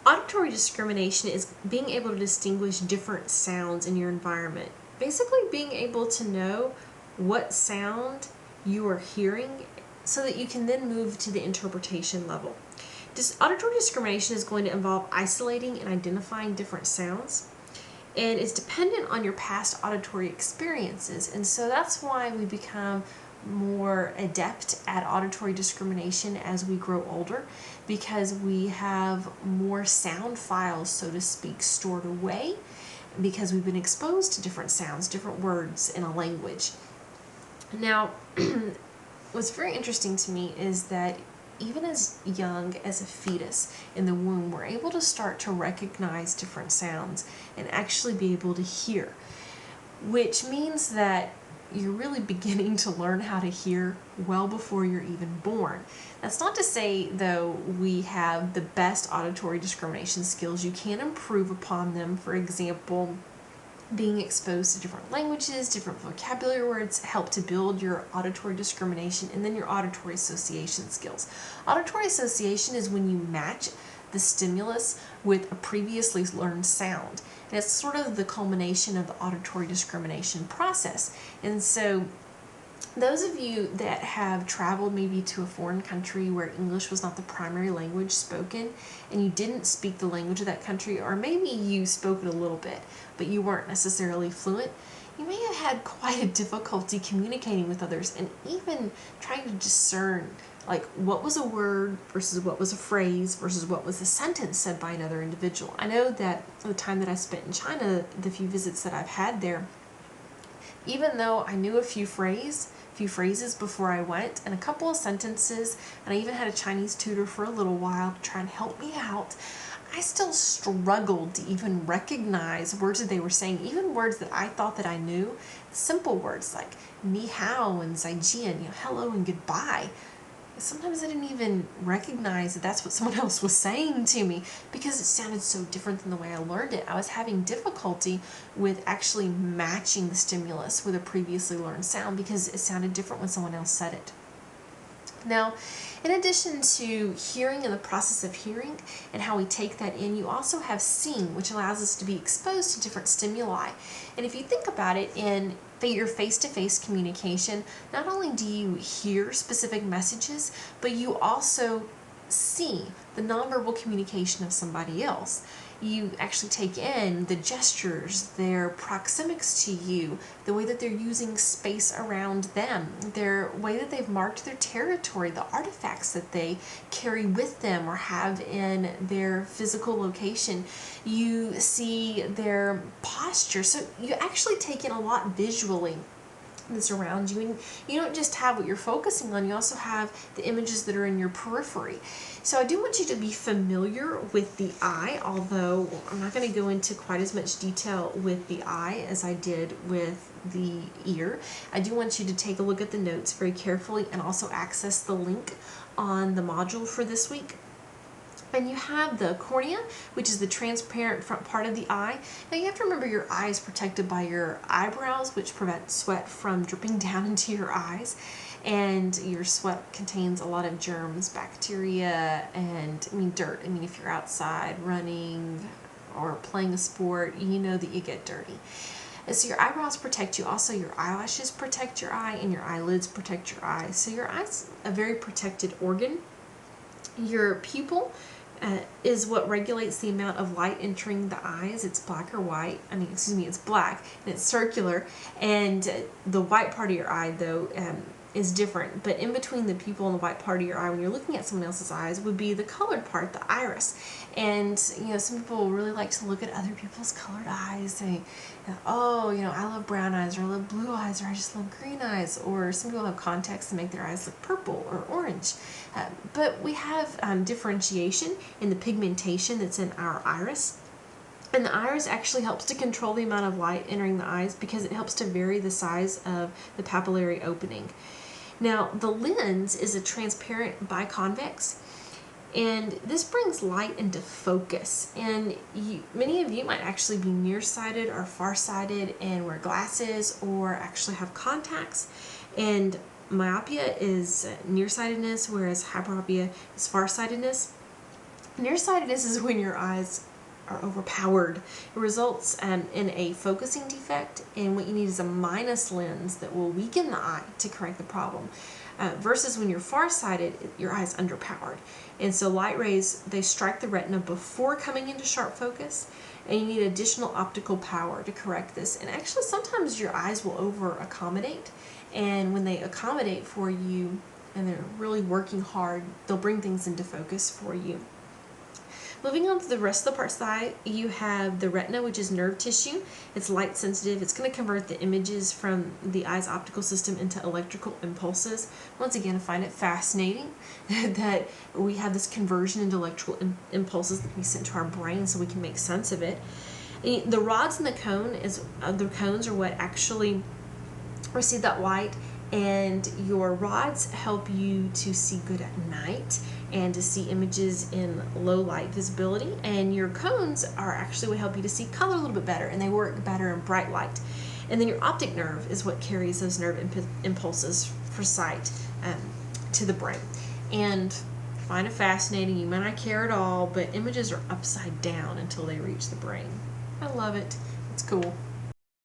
Auditory discrimination is being able to distinguish different sounds in your environment. Basically being able to know what sound you are hearing so that you can then move to the interpretation level. Auditory discrimination is going to involve isolating and identifying different sounds, and it's dependent on your past auditory experiences, and so that's why we become more adept at auditory discrimination as we grow older, because we have more sound files, so to speak, stored away because we've been exposed to different sounds, different words in a language. Now, what's very interesting to me is that even as young as a fetus in the womb, we're able to start to recognize different sounds and actually be able to hear, which means that you're really beginning to learn how to hear well before you're even born. That's not to say, though, we have the best auditory discrimination skills. You can improve upon them. For example, being exposed to different languages, different vocabulary words help to build your auditory discrimination and then your auditory association skills. Auditory association is when you match the stimulus with a previously learned sound. And it's sort of the culmination of the auditory discrimination process. And so those of you that have traveled maybe to a foreign country where English was not the primary language spoken and you didn't speak the language of that country, or maybe you spoke it a little bit but you weren't necessarily fluent, you may have had quite a difficulty communicating with others and even trying to discern like what was a word versus what was a phrase versus what was a sentence said by another individual. I know that the time that I spent in China, the few visits that I've had there, even though I knew a few phrases before I went and a couple of sentences, and I even had a Chinese tutor for a little while to try and help me out, I still struggled to even recognize words that they were saying, even words that I thought that I knew, simple words like ni hao and zaijian, hello and goodbye. Sometimes I didn't even recognize that that's what someone else was saying to me because it sounded so different than the way I learned it. I was having difficulty with actually matching the stimulus with a previously learned sound because it sounded different when someone else said it. Now, in addition to hearing and the process of hearing and how we take that in, you also have seeing, which allows us to be exposed to different stimuli. And if you think about it, in your face-to-face communication, not only do you hear specific messages, but you also see the nonverbal communication of somebody else. You actually take in the gestures, their proxemics to you, the way that they're using space around them, their way that they've marked their territory, the artifacts that they carry with them or have in their physical location. You see their posture. So you actually take in a lot visually that's around you, and you don't just have what you're focusing on, you also have the images that are in your periphery. So I do want you to be familiar with the eye, although I'm not going to go into quite as much detail with the eye as I did with the ear. I do want you to take a look at the notes very carefully and also access the link on the module for this week. And you have the cornea, which is the transparent front part of the eye. Now you have to remember your eye is protected by your eyebrows, which prevent sweat from dripping down into your eyes. And your sweat contains a lot of germs, bacteria, and dirt. If you're outside running or playing a sport, you know that you get dirty. And so your eyebrows protect you. Also, your eyelashes protect your eye, and your eyelids protect your eye. So your eye's a very protected organ. Your pupil is what regulates the amount of light entering the eyes. It's black or white. It's black and it's circular. And the white part of your eye, though, is different. But in between the pupil and the white part of your eye, when you're looking at someone else's eyes, would be the colored part, the iris. And some people really like to look at other people's colored eyes, saying, oh, I love brown eyes, or I love blue eyes, or I just love green eyes. Or some people have contacts to make their eyes look purple or orange. But we have differentiation in the pigmentation that's in our iris. And the iris actually helps to control the amount of light entering the eyes because it helps to vary the size of the papillary opening. Now, the lens is a transparent biconvex, and this brings light into focus. And many of you might actually be nearsighted or farsighted and wear glasses or actually have contacts. And myopia is nearsightedness, whereas hyperopia is farsightedness. Nearsightedness is when your eyes are overpowered. It results in a focusing defect, and what you need is a minus lens that will weaken the eye to correct the problem. Versus when you're farsighted, your eye's underpowered. And so light rays, they strike the retina before coming into sharp focus, and you need additional optical power to correct this. And actually, sometimes your eyes will over accommodate, and when they accommodate for you and they're really working hard, they'll bring things into focus for you. Moving on to the rest of the parts of the eye, you have the retina, which is nerve tissue. It's light sensitive. It's going to convert the images from the eye's optical system into electrical impulses. Once again, I find it fascinating that we have this conversion into electrical impulses that can be sent to our brain so we can make sense of it. And the rods in the cones are what actually receive that light, and your rods help you to see good at night and to see images in low light visibility, and your cones are actually what help you to see color a little bit better, and they work better in bright light. And then your optic nerve is what carries those nerve impulses for sight to the brain. And I find it fascinating. You might not care at all, but images are upside down until they reach the brain. I love it. It's cool.